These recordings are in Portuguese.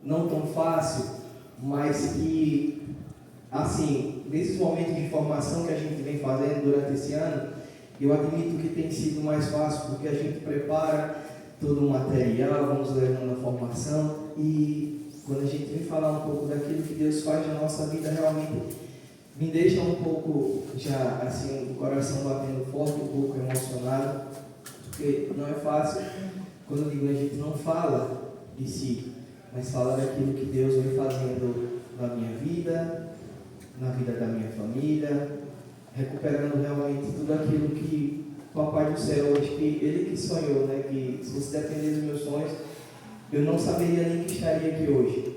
não tão fácil, mas que, assim, nesses momentos de formação que a gente vem fazendo durante esse ano, eu admito que tem sido mais fácil, porque a gente prepara todo o material, vamos levando a formação, e quando a gente vem falar um pouco daquilo que Deus faz na nossa vida, realmente me deixa um pouco, já assim, o coração batendo forte, um pouco emocionado, porque não é fácil. Quando eu digo, a gente não fala de si, mas fala daquilo que Deus vem fazendo na minha vida, na vida da minha família, recuperando realmente tudo aquilo que o Papai do Céu, acho que Ele que sonhou, né? Que se fosse depender dos meus sonhos, eu não saberia nem que estaria aqui hoje.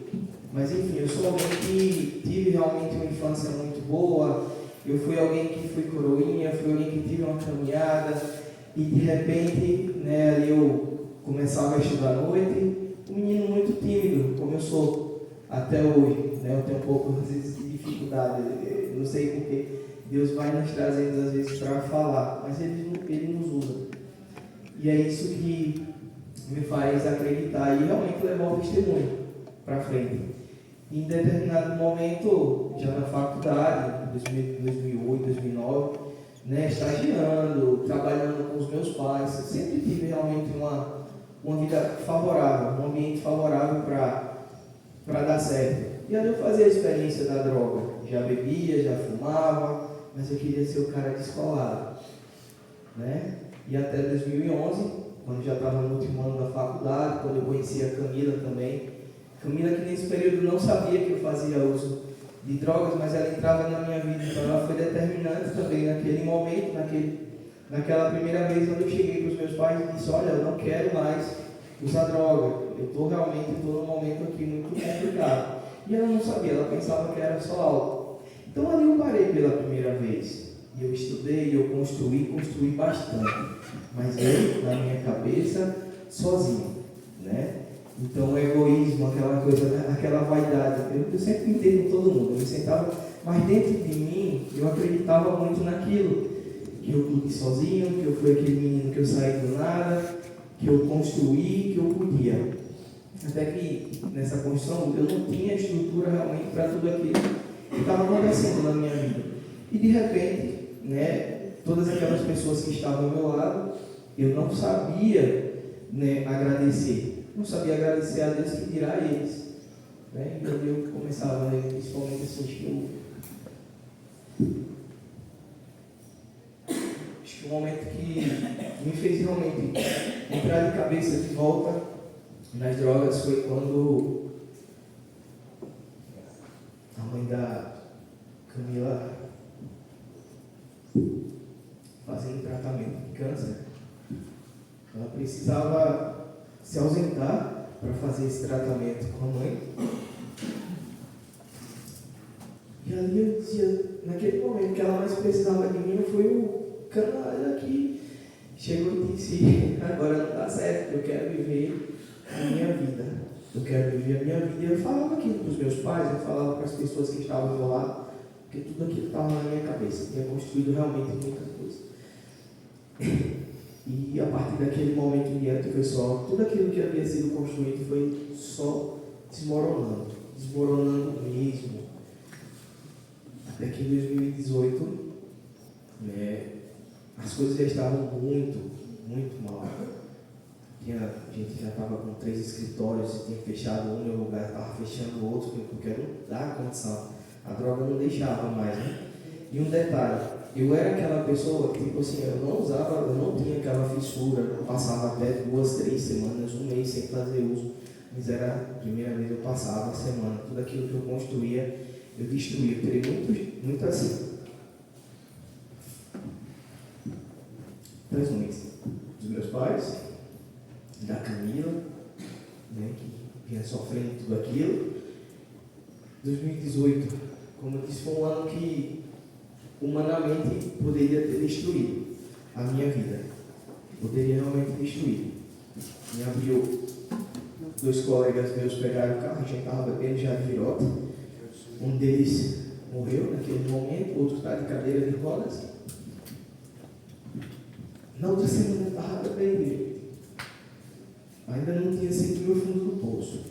Mas enfim, eu sou alguém que tive realmente uma infância muito boa, eu fui alguém que fui coroinha, fui alguém que tive uma caminhada, e de repente, né, ali eu começava a estudar à noite, um menino muito tímido, como eu sou até hoje, né? Eu tenho um pouco, às vezes, de dificuldade, não sei porque Deus vai nos trazendo, às vezes, para falar, mas Ele nos usa. E é isso que me faz acreditar e realmente levar o testemunho para frente. Em determinado momento, já na faculdade, 2008, 2009, né, estagiando, trabalhando com os meus pais, sempre tive realmente uma vida favorável, um ambiente favorável para dar certo. E aí eu fazia a experiência da droga, já bebia, já fumava, mas eu queria ser o cara descolado, né? E até 2011, quando já estava no último ano da faculdade, quando eu conheci a Camila também, Camila que nesse período não sabia que eu fazia uso de drogas, mas ela entrava na minha vida, então ela foi determinante também naquele momento, naquela primeira vez quando eu cheguei para os meus pais e disse, olha, eu não quero mais usar droga, eu estou num momento aqui muito complicado. E ela não sabia, ela pensava que era só álcool. Então ali eu parei pela primeira vez, e eu estudei, eu construí bastante, mas eu, na minha cabeça, sozinho, né? Então o egoísmo, aquela coisa, né? Aquela vaidade, eu sempre entendo com todo mundo, eu me sentava, mas dentro de mim, eu acreditava muito naquilo, que eu pude sozinho, que eu fui aquele menino que eu saí do nada, que eu construí, que eu podia. Até que nessa construção eu não tinha estrutura realmente para tudo aquilo que estava acontecendo na minha vida. E de repente, né, todas aquelas pessoas que estavam ao meu lado, eu não sabia, né, agradecer. Não sabia agradecer a Deus, que dirá a eles. Né? Então eu começava, né, principalmente assim, acho que o momento que me fez realmente entrar de cabeça de volta nas drogas foi quando a mãe da Camila, fazendo tratamento de câncer, ela precisava se ausentar para fazer esse tratamento com a mãe. E ali eu dizia, naquele momento que ela mais precisava de mim, foi o canalha que chegou e disse, agora não dá certo, eu quero viver a minha vida. Eu quero viver a minha vida. E eu falava aquilo para os meus pais, eu falava para as pessoas que estavam ao meu lado, porque tudo aquilo estava na minha cabeça. Eu tinha construído realmente muita coisa. E a partir daquele momento em diante foi só, tudo aquilo que havia sido construído foi só desmoronando mesmo. Até que em 2018, né, as coisas já estavam muito mal. A gente já estava com 3 escritórios, e tinha fechado um, meu lugar estava fechando o outro, porque eu não dava condição. A droga não deixava mais, né? E um detalhe, eu era aquela pessoa que, tipo assim, eu não tinha aquela fissura, eu passava até 2, 3 semanas, um mês sem fazer uso, mas era a primeira vez que eu passava a semana, tudo aquilo que eu construía, eu destruía. Eu terei muito assim. Testemunhos dos meus pais, da Camila, né, que vinha sofrendo tudo aquilo. 2018, como eu disse, foi um ano que humanamente poderia ter destruído a minha vida. Poderia realmente destruir. Me abriu, 2 colegas meus pegaram o carro, a gente estava bebendo já de virota. Um deles morreu naquele momento, outro está de cadeira de rodas. Na outra semana eu estava bebendo. Ainda não tinha sentido o fundo do poço.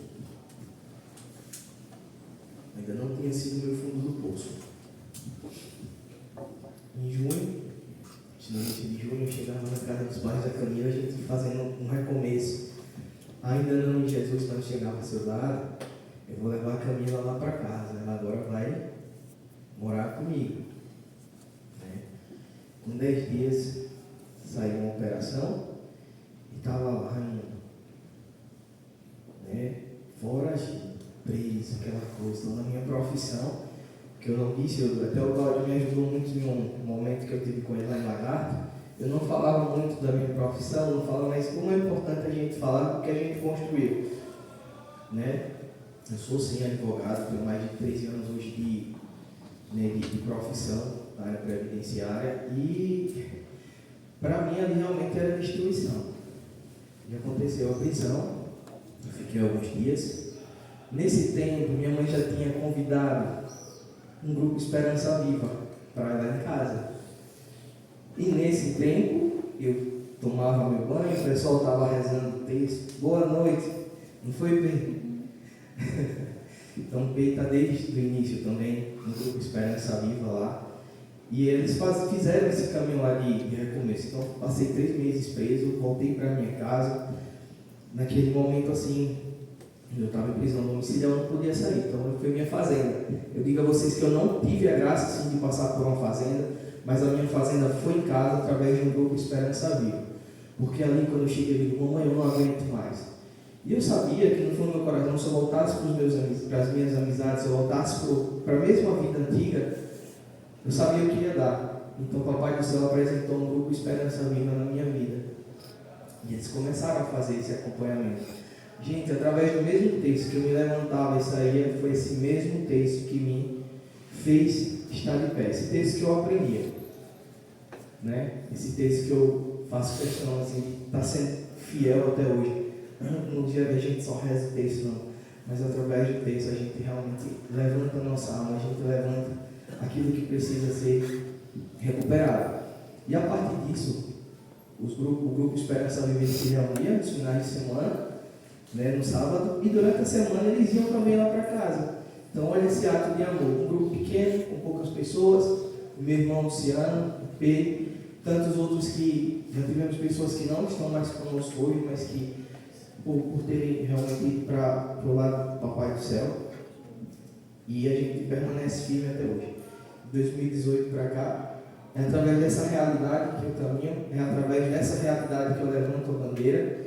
tinha sido o meu fundo do poço. Em junho, no início de junho, eu chegava na casa dos pais da Camila, a gente fazendo um recomeço. Ainda não em Jesus, quando chegava ao seu lado, eu vou levar a Camila lá para casa. Ela agora vai morar comigo. Né? Com 10 dias, saiu uma operação e estava lá né, foragido, preso, aquela coisa. Então, na minha profissão, que eu não disse, até o Cláudio me ajudou muito em um momento que eu tive com ele lá em Lagarto. Eu não falava muito da minha profissão, não falava, mas como é importante a gente falar do que a gente construiu. Né? Eu sou sim advogado, tenho mais de 13 anos hoje de profissão na área previdenciária e para mim ali realmente era destruição. E aconteceu a prisão, eu fiquei alguns dias. Nesse tempo, minha mãe já tinha convidado um grupo Esperança Viva para ir lá em casa. E nesse tempo, eu tomava meu banho, o pessoal estava rezando o texto, boa noite, não foi bem? Então o P está desde o início também, no grupo Esperança Viva lá. E eles fizeram esse caminho lá de recomeço. Então passei 3 meses preso, voltei para minha casa. Naquele momento assim, eu estava em prisão domiciliar, eu não podia sair, então foi minha fazenda. Eu digo a vocês que eu não tive a graça assim, de passar por uma fazenda, mas a minha fazenda foi em casa através de um grupo Esperança Viva. Porque ali quando eu cheguei, eu digo, mamãe, eu não aguento mais. E eu sabia que no fundo do meu coração, se eu voltasse para as minhas amizades, se eu voltasse para a mesma vida antiga, eu sabia o que ia dar. Então o Papai do Céu apresentou um grupo Esperança Viva na minha vida. E eles começaram a fazer esse acompanhamento. Gente, através do mesmo texto que eu me levantava e saía, foi esse mesmo texto que me fez estar de pé. Esse texto que eu aprendia. Né? Esse texto que eu faço questão assim, de estar sendo fiel até hoje. No dia a gente só reza o texto, não. Mas através do texto a gente realmente levanta a nossa alma, a gente levanta aquilo que precisa ser recuperado. E a partir disso, o grupo Esperança Viva se reunia nos finais de semana, né, no sábado, e durante a semana eles iam também lá para casa. Então olha esse ato de amor, um grupo pequeno, com poucas pessoas, o meu irmão Luciano, o P, tantos outros que já tivemos pessoas que não estão mais conosco hoje, mas que por terem realmente ido para o lado do Papai do Céu, e a gente permanece firme até hoje. De 2018 para cá, é através dessa realidade que eu caminho, é através dessa realidade que eu levanto a bandeira.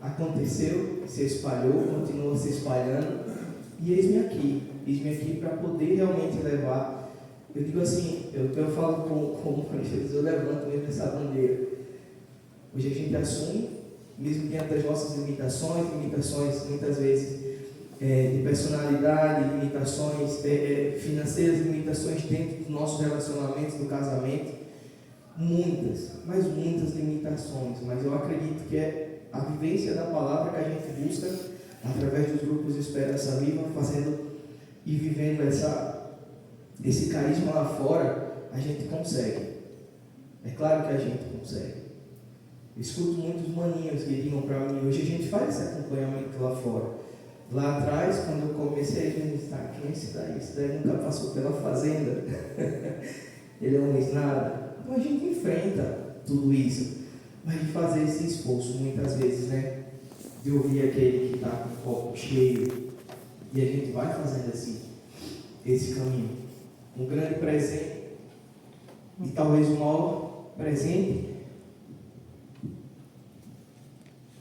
Aconteceu, se espalhou, continua se espalhando, e eis-me aqui para poder realmente levar. Eu digo assim, eu falo como Jesus, eu levanto mesmo essa bandeira. Hoje a gente assume, mesmo diante das nossas limitações muitas vezes de personalidade, limitações financeiras, limitações dentro dos nossos relacionamentos, do casamento, muitas limitações, mas eu acredito que é a vivência da palavra que a gente busca através dos grupos de Esperança Viva, fazendo e vivendo esse carisma lá fora, a gente consegue. É claro que a gente consegue. Eu escuto muitos maninhos que digam para mim, hoje a gente faz esse acompanhamento lá fora. Lá atrás, quando eu comecei a ministrar, quem é esse daí? Esse daí nunca passou pela fazenda. Ele não fez nada. Então a gente enfrenta tudo isso. Mas de fazer esse esforço, muitas vezes, né? De ouvir aquele que está com o copo cheio. E a gente vai fazendo esse caminho. Um grande presente. E talvez o maior presente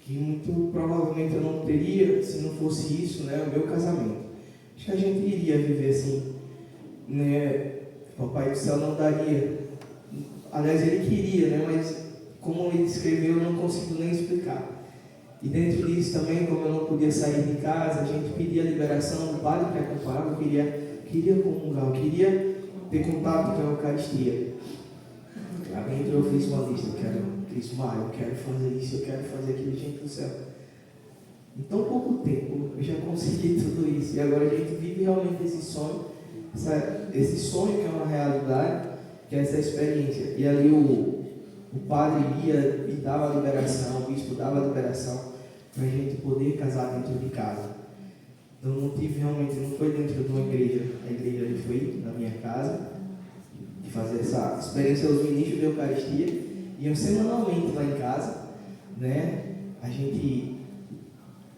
que muito provavelmente eu não teria se não fosse isso, né, o meu casamento. Acho que a gente iria viver assim, né, o Papai do Céu não daria, aliás ele queria, né, mas como ele escreveu eu não consigo nem explicar. E dentro disso também, como eu não podia sair de casa, a gente pedia a liberação do padre que acompanhava, queria comungar, eu queria ter contato com a Eucaristia. Lá dentro eu fiz uma lista, eu quero crismar, eu quero fazer isso, eu quero fazer aquilo, gente do céu. Em tão pouco tempo eu já consegui tudo isso. E agora a gente vive realmente esse sonho que é uma realidade, que é essa experiência. E ali o padre ia e dava a liberação, o bispo dava a liberação para a gente poder casar dentro de casa. Então não tive realmente, não foi dentro de uma igreja, a igreja ali foi na minha casa, de fazer essa experiência aos ministros de Eucaristia, iam semanalmente lá em casa, né? A gente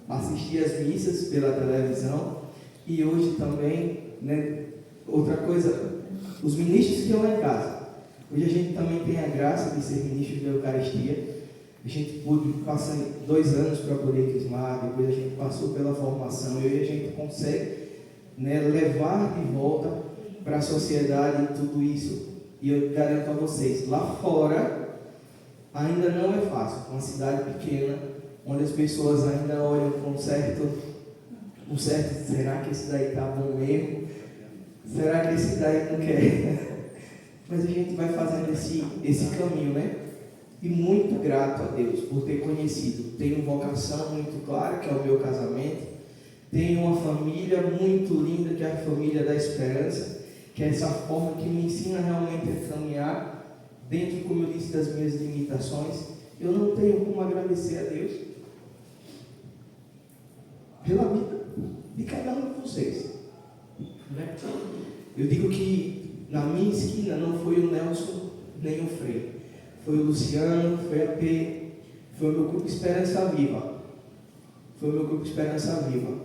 assistia as missas pela televisão e hoje também, né? Outra coisa, os ministros que iam lá em casa, hoje a gente também tem a graça de ser ministro de Eucaristia. A gente pôde passar 2 anos para poder crismar, depois a gente passou pela formação e hoje a gente consegue, né, levar de volta para a sociedade tudo isso. E eu garanto a vocês, lá fora ainda não é fácil, uma cidade pequena, onde as pessoas ainda olham com um certo, será que esse daí está bom mesmo? Será que esse daí não quer? Mas a gente vai fazendo esse caminho, né? E muito grato a Deus por ter conhecido. Tenho vocação muito clara, que é o meu casamento. Tenho uma família muito linda, que é a família da esperança, que é essa forma que me ensina realmente a caminhar dentro, como eu disse, das minhas limitações. Eu não tenho como agradecer a Deus pela vida de cada um de vocês, né? Eu digo que na minha esquina não foi o Nelson nem o Frei. Foi o Luciano, foi a P, foi o meu grupo Esperança Viva. Foi o meu grupo Esperança Viva.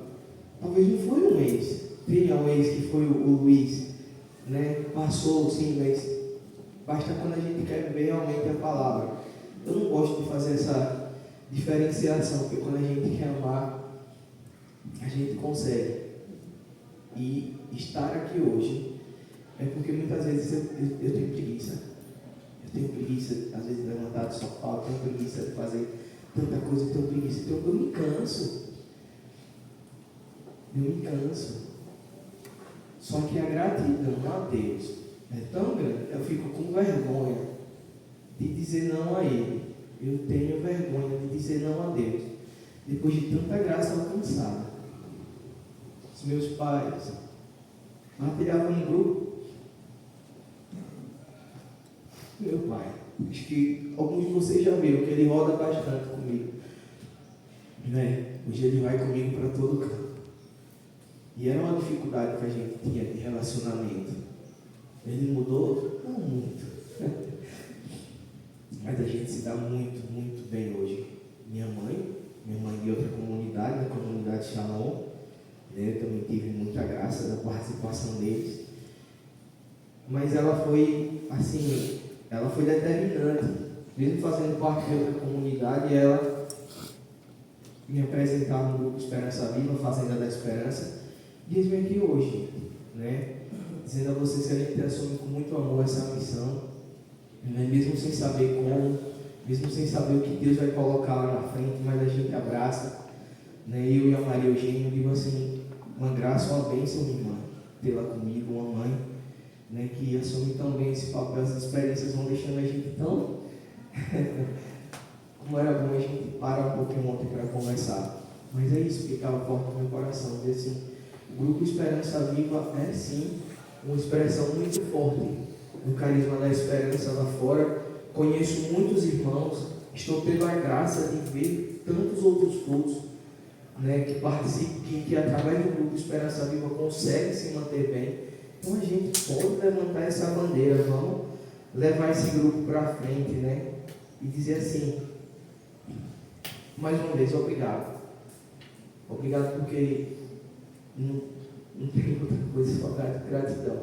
Talvez não foi um ex. Tinha um ex que foi o Luiz, né? Passou sim, mas basta quando a gente quer ver realmente a palavra. Eu não gosto de fazer essa diferenciação, porque quando a gente quer amar, a gente consegue. E estar aqui hoje é porque muitas vezes eu tenho preguiça. Eu tenho preguiça, às vezes, de levantar do sofá, eu tenho preguiça de fazer tanta coisa, eu tenho preguiça, eu me canso. Eu me canso. Só que a gratidão a Deus é tão grande, eu fico com vergonha de dizer não a Ele. Eu tenho vergonha de dizer não a Deus, depois de tanta graça alcançada. Os meus pais partilhavam em grupo. Meu pai, acho que alguns de vocês já viram que ele roda bastante comigo, né? Hoje ele vai comigo para todo canto. E era uma dificuldade que a gente tinha de relacionamento. Ele mudou? Não muito. Mas a gente se dá muito, muito bem hoje. Minha mãe de outra comunidade, da comunidade Shalom, né? Eu também tive muita graça da participação deles. Mas ela foi, assim, ela foi determinante, mesmo fazendo parte de outra comunidade, ela me apresentava no grupo Esperança Viva, Fazenda da Esperança, e eis-me aqui hoje, né? Dizendo a vocês que a gente assume com muito amor essa missão, né? Mesmo sem saber como, mesmo sem saber o que Deus vai colocar lá na frente, mas a gente abraça, né? Eu e a Maria Eugênia, digo assim, uma graça, uma bênção, minha irmã, tê-la comigo, uma mãe, né, que assume também esse papel. As experiências vão deixando a gente tão como era bom a gente parar um pouquinho ontem para conversar, mas é isso que ficava forte no meu coração, dizer assim, o grupo Esperança Viva é sim uma expressão muito forte do carisma da esperança lá fora. Conheço muitos irmãos, estou tendo a graça de ver tantos outros cultos, né, que participam, que através do grupo Esperança Viva conseguem se manter bem. Então a gente pode levantar essa bandeira, vamos levar esse grupo para frente, né? E dizer assim, mais uma vez, obrigado. Obrigado porque não tem outra coisa só gratidão.